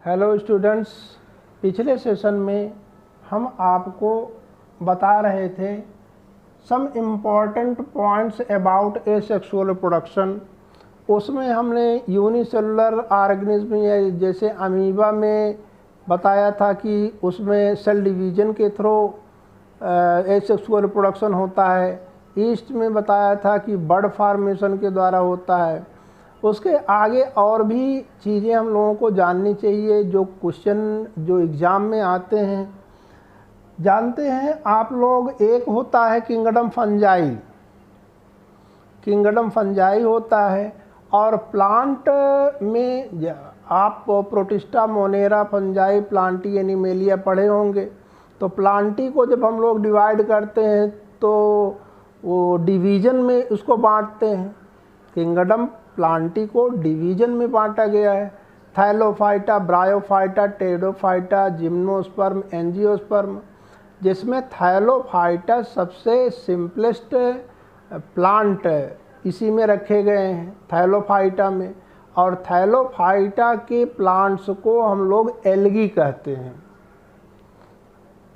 Hello students, पिछले session में हम आपको बता रहे थे some important points about asexual reproduction. उसमें हमने यूनिसेलुलर ऑर्गेनिज्म या जैसे अमीबा में बताया था कि उसमें सेल डिवीजन के थ्रू एसेक्सुअल रिप्रोडक्शन होता है। ईस्ट में बताया था कि बर्ड फार्मेशन के द्वारा होता है। उसके आगे और भी चीज़ें हम लोगों को जाननी चाहिए जो क्वेश्चन जो एग्ज़ाम में आते हैं। जानते हैं आप लोग, एक होता है किंगडम फंजाई, किंगडम फंजाई होता है। और प्लांट में आप protista Monera fungi Plantae animalia पढ़े होंगे। तो प्लांटी को जब हम लोग डिवाइड करते हैं तो वो डिवीज़न में उसको बांटते हैं। किंगडम प्लांटी को डिवीज़न में बांटा गया है। Thallophyta, bryophyta, pteridophyta, gymnosperm, angiosperm, जिसमें थैलोफाइटा सबसे सिंपलेस्ट प्लांट इसी में रखे गए हैं, थैलोफाइटा में। और थैलोफाइटा के प्लांट्स को हम लोग एल्गी कहते हैं।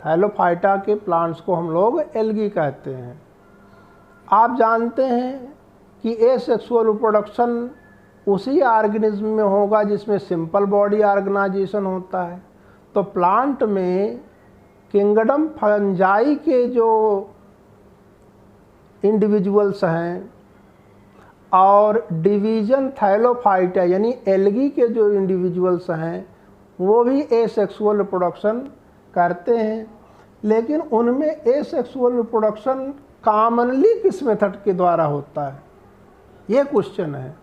थैलोफाइटा के प्लांट्स को हम लोग एल्गी कहते हैं। आप जानते हैं कि एसेक्सुअल रिप्रोडक्शन उसी ऑर्गेनिज्म में होगा जिसमें सिंपल बॉडी ऑर्गेनाइजेशन होता है। तो प्लांट में किंगडम फंजाई के जो इंडिविजुअल्स हैं और डिवीज़न थैलोफाइटा यानी एल्गी के जो इंडिविजुअल्स हैं वो भी एसेक्सुअल रिप्रोडक्शन करते हैं। लेकिन उनमें एसेक्सुअल रिप्रोडक्शन कॉमनली किस मेथड के द्वारा होता है, ये क्वेश्चन है।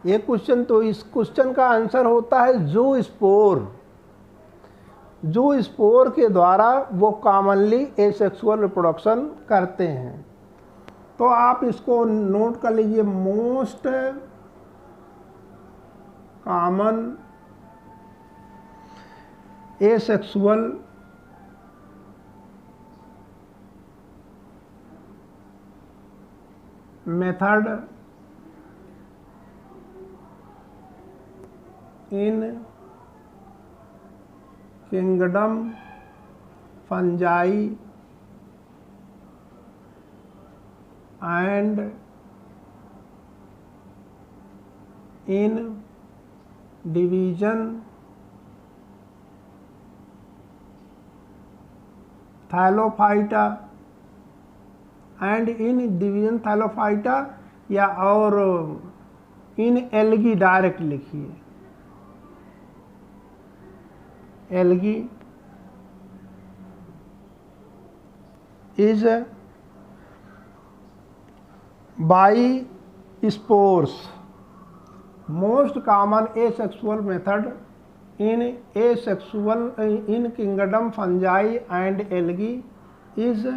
ये क्वेश्चन, तो इस क्वेश्चन का आंसर होता है ज़ूस्पोर। ज़ूस्पोर के द्वारा वो कॉमनली एसेक्सुअल रिप्रोडक्शन करते हैं। तो आप इसको नोट कर लीजिए, most common asexual method in kingdom fungi and in division Thallophyta and in division Thallophyta, या और इन एल्गी डायरेक्ट लिखिए, algae is by spores most common asexual method in kingdom fungi and algae is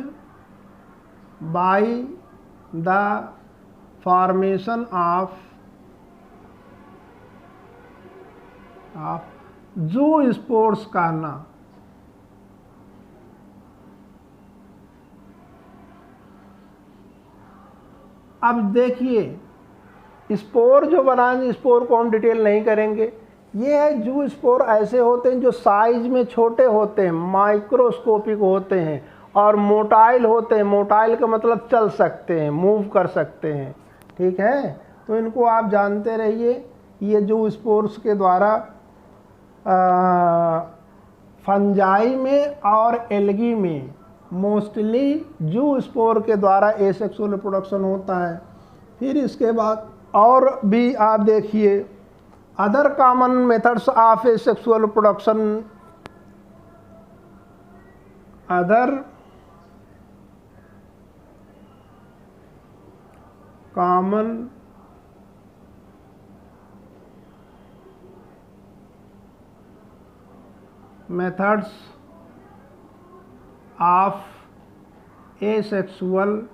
by the formation of ज़ूस्पोर्स कहना। अब देखिए, spore जो बनाएंगे, spore को हम डिटेल नहीं करेंगे। ये है ज़ूस्पोर ऐसे होते हैं जो साइज में छोटे होते हैं, माइक्रोस्कोपिक होते हैं और मोटाइल होते हैं। मोटाइल का मतलब चल सकते हैं, मूव कर सकते हैं, ठीक है। तो इनको आप जानते रहिए। ये ज़ूस्पोर्स के द्वारा फंजाई में और एल्गी में मोस्टली ज़ूस्पोर के द्वारा एसेक्सुअल रिप्रोडक्शन होता है। फिर इसके बाद और भी आप देखिए, other common methods of asexual reproduction, other common methods of asexual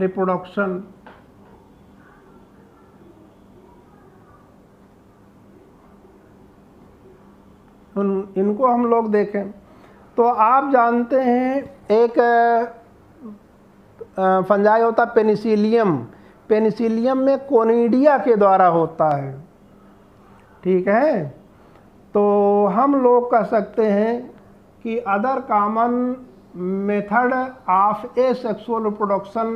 reproduction इनको हम लोग देखें तो आप जानते हैं एक फंजाई होता पेनिसिलियम। पेनिसिलियम में कोनिडिया के द्वारा होता है। ठीक है, तो हम लोग कह सकते हैं कि other common method of asexual reproduction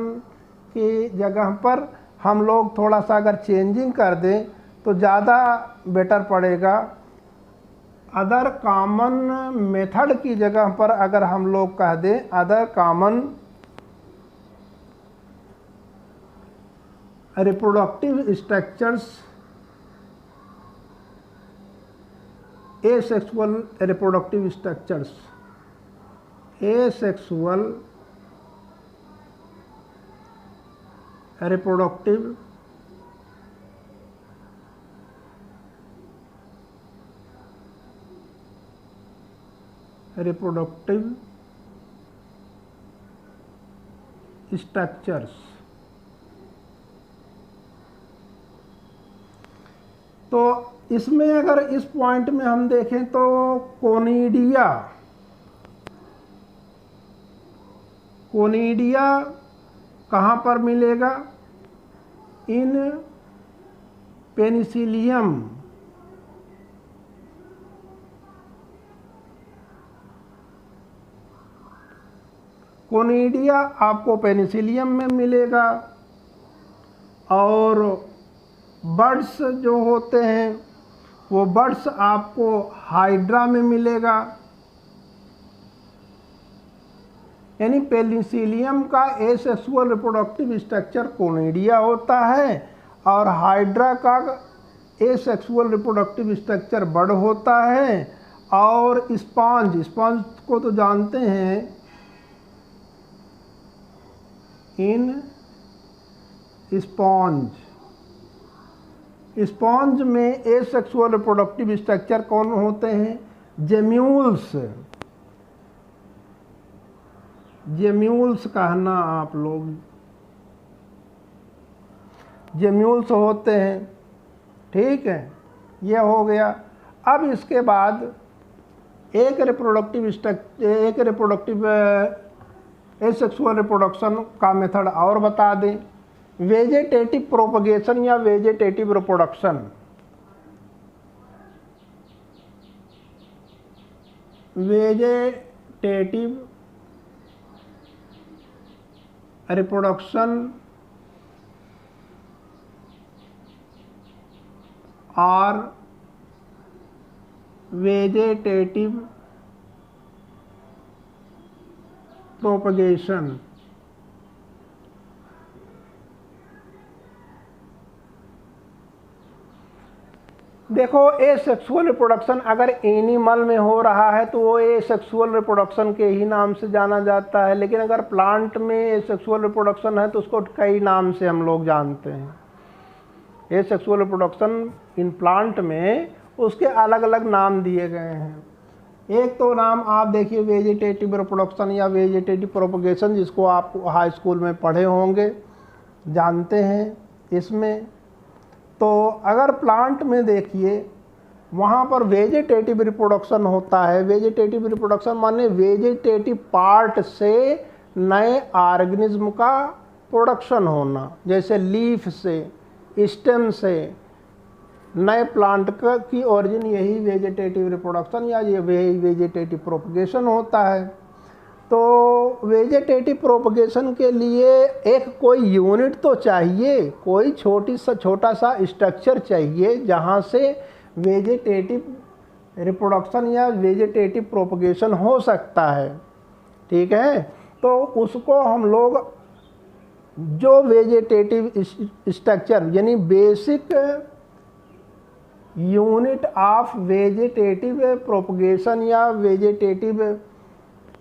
की जगह पर हम लोग थोड़ा सा अगर चेंजिंग कर दें तो ज़्यादा बेटर पड़ेगा। अदर कॉमन मेथड की जगह पर अगर हम लोग कह दें other common reproductive structures asexual reproductive structures, asexual reproductive structures. तो इसमें अगर इस पॉइंट में हम देखें तो कोनिडिया कहाँ पर मिलेगा? इन पेनिसिलियम। कोनिडिया आपको पेनिसिलियम में मिलेगा और बड्स जो होते हैं वो बड्स आपको हाइड्रा में मिलेगा। यानी पेनिसिलियम का एसेक्सुअल रिप्रोडक्टिव स्ट्रक्चर कोनिडिया होता है और हाइड्रा का एसेक्सुअल रिप्रोडक्टिव स्ट्रक्चर बड होता है। और स्पॉन्ज को तो जानते हैं, इन स्पॉन्ज में एसेक्सुअल रिप्रोडक्टिव स्ट्रक्चर कौन होते हैं? जेम्यूल्स कहना आप लोग, जेम्यूल्स होते हैं। ठीक है, ये हो गया। अब इसके बाद एक रिप्रोडक्टिव एसेक्सुअल रिप्रोडक्शन का मेथड और बता दें, वेजेटेटिव प्रोपगेशन या वेजेटेटिव रिप्रोडक्शन। वेजेटेटिव रिप्रोडक्शन और वेजेटेटिव प्रोपगेशन। देखो, एसेक्सुअल रिप्रोडक्शन अगर एनिमल में हो रहा है तो वो एसेक्सुअल रिप्रोडक्शन के ही नाम से जाना जाता है, लेकिन अगर प्लांट में एसेक्सुअल रिप्रोडक्शन है तो उसको कई नाम से हम लोग जानते हैं। एसेक्सुअल रिप्रोडक्शन इन प्लांट में उसके अलग अलग नाम दिए गए हैं। एक तो नाम आप देखिए वेजिटेटिव रिप्रोडक्शन या वेजिटेटिव प्रोपगेशन, जिसको आप हाई स्कूल में पढ़े होंगे, जानते हैं। इसमें तो अगर प्लांट में देखिए वहाँ पर वेजिटेटिव रिप्रोडक्शन होता है। वेजिटेटिव रिप्रोडक्शन माने वेजिटेटिव पार्ट से नए ऑर्गेनिज्म का प्रोडक्शन होना, जैसे लीफ से, स्टेम से नए प्लांट की ओरिजिन, यही वेजिटेटिव रिप्रोडक्शन या ये वेजिटेटिव प्रोपगेशन होता है। तो वेजिटेटिव प्रोपगेशन के लिए एक कोई यूनिट तो चाहिए, कोई छोटा सा स्ट्रक्चर चाहिए जहाँ से वेजिटेटिव रिप्रोडक्शन या वेजिटेटिव प्रोपगेशन हो सकता है। ठीक है, तो उसको हम लोग जो वेजिटेटिव स्ट्रक्चर यानी basic unit of vegetative propagation या वेजिटेटिव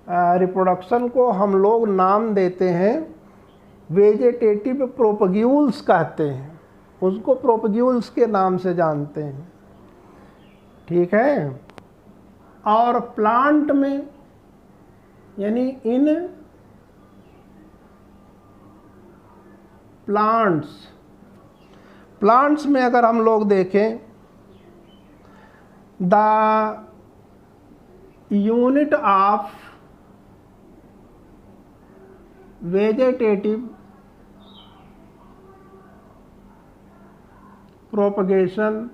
रिप्रोडक्शन को हम लोग नाम देते हैं वेजिटेटिव प्रोपग्यूल्स कहते हैं, उसको प्रोपग्यूल्स के नाम से जानते हैं। ठीक है, और प्लांट में यानी इन प्लांट्स में अगर हम लोग देखें, the unit of vegetative propagation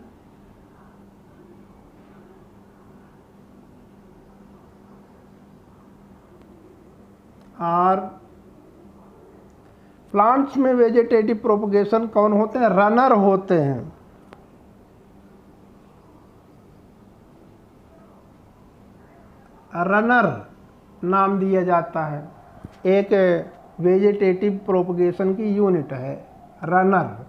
और प्लांट्स में वेजिटेटिव प्रोपगेशन कौन होते हैं? रनर होते हैं। रनर नाम दिया जाता है, एक वेजिटेटिव प्रोपगेशन की यूनिट है रनर।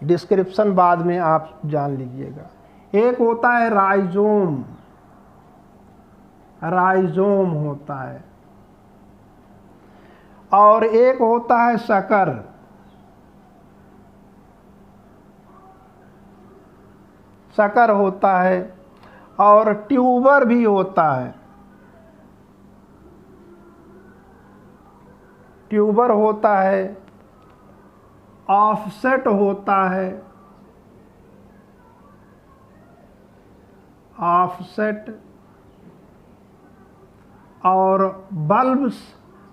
डिस्क्रिप्शन बाद में आप जान लीजिएगा। एक होता है राइजोम, राइजोम होता है, और एक होता है शकर। शकर होता है, और ट्यूबर भी होता है। ट्यूबर होता है, ऑफसेट होता है, ऑफसेट, और बल्ब्स,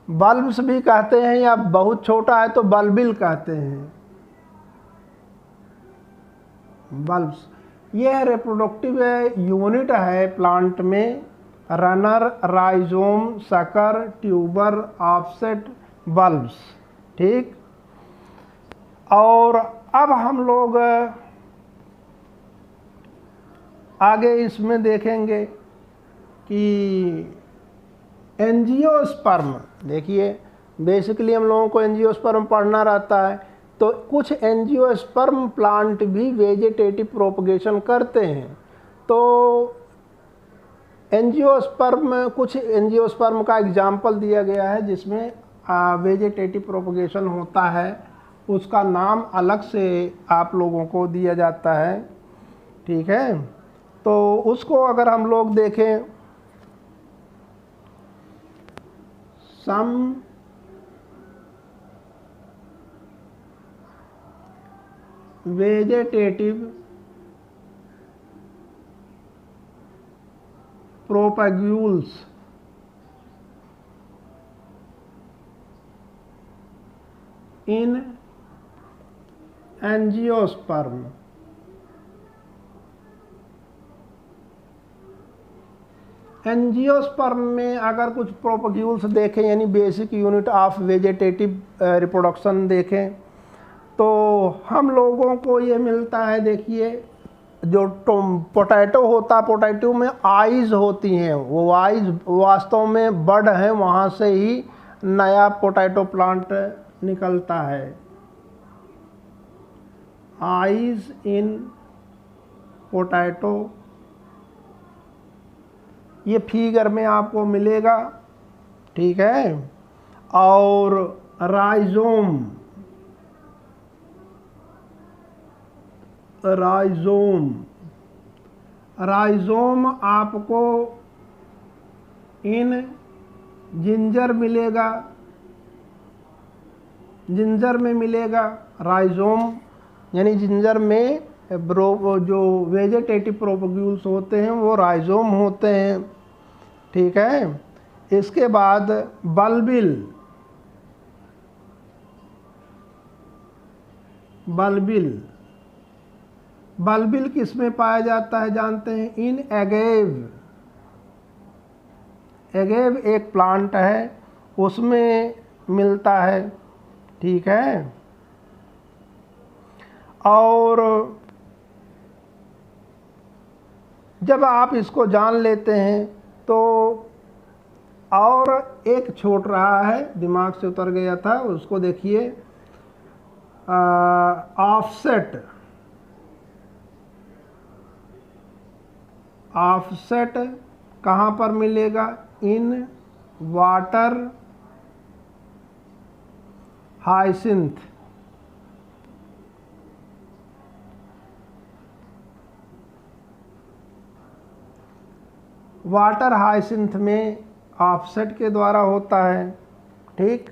बल्ब्स भी कहते हैं, या बहुत छोटा है तो बल्बिल कहते हैं। बल्ब्स ये रिप्रोडक्टिव यूनिट है प्लांट में। रनर, राइजोम, शकर, ट्यूबर, ऑफसेट, बल्ब्स। ठीक। और अब हम लोग आगे इसमें देखेंगे कि एंजियोस्पर्म। देखिए, बेसिकली हम लोगों को एंजियोस्पर्म पढ़ना रहता है, तो कुछ एंजियोस्पर्म प्लांट भी वेजिटेटिव प्रोपगेशन करते हैं। तो एंजियोस्पर्म, कुछ एंजियोस्पर्म का एग्जाम्पल दिया गया है जिसमें वेजिटेटिव प्रोपगेशन होता है, उसका नाम अलग से आप लोगों को दिया जाता है। ठीक है, तो उसको अगर हम लोग देखें, सम वेजिटेटिव प्रोपैग्यूल्स इन एंजियोस्पर्म। एंजियोस्पर्म में अगर कुछ प्रोपैग्यूल्स देखें, यानी basic unit of vegetative reproduction देखें, तो हम लोगों को ये मिलता है। देखिए, जो पोटैटो होता, पोटैटो में आइज़ होती हैं, वो आइज़ वास्तव में बड हैं, वहाँ से ही नया पोटैटो प्लांट निकलता है। आइज़ इन पोटैटो, ये फिगर में आपको मिलेगा। ठीक है, और राइजोम, राइजोम, राइजोम आपको इन जिंजर मिलेगा, जिंजर में मिलेगा राइजोम, यानी जिंजर में जो वेजिटेटिव प्रोपैग्यूल्स होते हैं वो राइजोम होते हैं। ठीक है, इसके बाद बल्बिल, बल्बिल, बल्बिल किस में पाया जाता है जानते हैं? इन एगेव। एगेव एक प्लांट है, उसमें मिलता है। ठीक है, और जब आप इसको जान लेते हैं तो और एक छूट रहा है, दिमाग से उतर गया था, उसको देखिए, ऑफसेट। ऑफसेट कहाँ पर मिलेगा? In water hyacinth. Water hyacinth में ऑफसेट के द्वारा होता है। ठीक।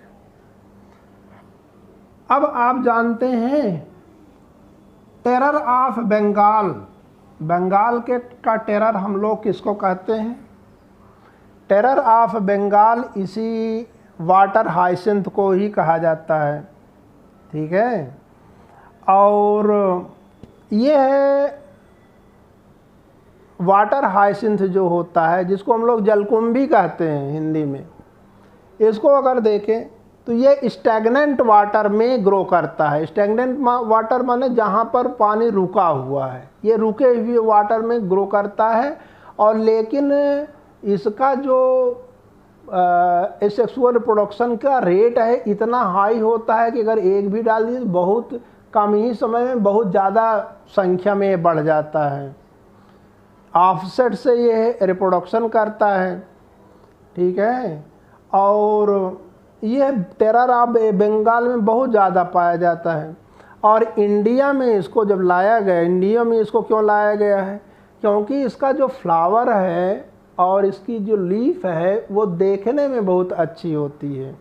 अब आप जानते हैं टेरर ऑफ बंगाल। बंगाल के का टेरर हम लोग किसको कहते हैं? टेरर ऑफ बंगाल इसी वाटर हाइसिंथ को ही कहा जाता है। ठीक है, और ये है वाटर हाइसिंथ जो होता है, जिसको हम लोग जलकुंभी कहते हैं हिंदी में। इसको अगर देखें तो ये स्टैग्नेंट वाटर में ग्रो करता है। स्टैग्नेंट वाटर माने जहाँ पर पानी रुका हुआ है, ये रुके हुए वाटर में ग्रो करता है। और लेकिन इसका जो एसेक्सुअल रिप्रोडक्शन का रेट है इतना हाई होता है कि अगर एक भी डाल दिए तो बहुत कम ही समय में बहुत ज़्यादा संख्या में बढ़ जाता है। ऑफसेट से ये रिप्रोडक्शन करता है, ठीक है। और ये टेरर ऑफ बंगाल में बहुत ज़्यादा पाया जाता है। और इंडिया में इसको जब लाया गया, इंडिया में इसको क्यों लाया गया है, क्योंकि इसका जो फ्लावर है और इसकी जो लीफ है वो देखने में बहुत अच्छी होती है,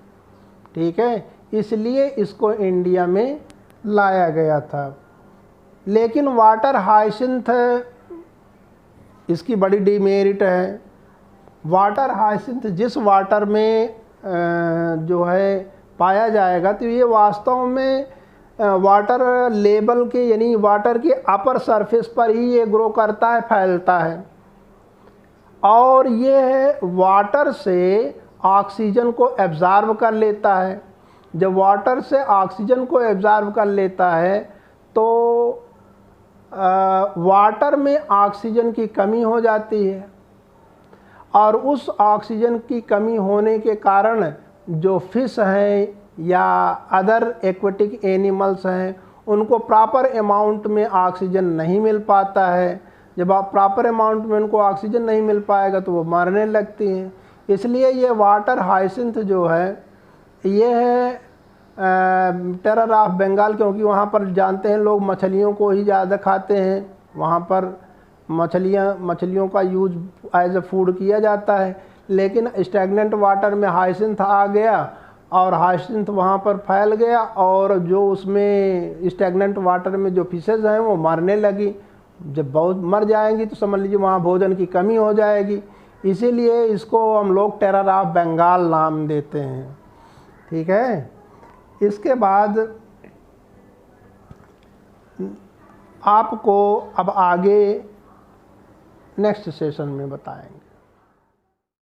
ठीक है, इसलिए इसको इंडिया में लाया गया था। लेकिन वाटर हाइसिंथ इसकी बड़ी डिमेरिट है। वाटर हाइसिंथ जिस वाटर में जो है पाया जाएगा तो ये वास्तव में वाटर लेवल के यानी वाटर के अपर सरफेस पर ही ये ग्रो करता है, फैलता है। और ये वाटर से ऑक्सीजन को एब्ज़ॉर्ब कर लेता है। जब वाटर से ऑक्सीजन को एब्ज़ॉर्ब कर लेता है तो वाटर में ऑक्सीजन की कमी हो जाती है। और उस ऑक्सीजन की कमी होने के कारण जो फिश हैं या अदर एक्वेटिक एनिमल्स हैं उनको प्रॉपर अमाउंट में ऑक्सीजन नहीं मिल पाता है। जब आप प्रॉपर अमाउंट में उनको ऑक्सीजन नहीं मिल पाएगा तो वो मरने लगती हैं। इसलिए ये वाटर हाइसिंथ जो है ये है टेरर ऑफ बंगाल, क्योंकि वहाँ पर जानते हैं लोग मछलियों को ही ज़्यादा खाते हैं। वहाँ पर मछलियों का यूज एज ए फूड किया जाता है। लेकिन स्टैग्नेंट वाटर में हाइसिंथ आ गया और हाइसिंथ वहाँ पर फैल गया और जो उसमें स्टैग्नेंट वाटर में जो फिशेज हैं वो मरने लगी। जब बहुत मर जाएंगी तो समझ लीजिए वहाँ भोजन की कमी हो जाएगी। इसीलिए इसको हम लोग टेरर ऑफ बंगाल नाम देते हैं, ठीक है। इसके बाद आपको अब आगे नेक्स्ट सेशन में बताएंगे।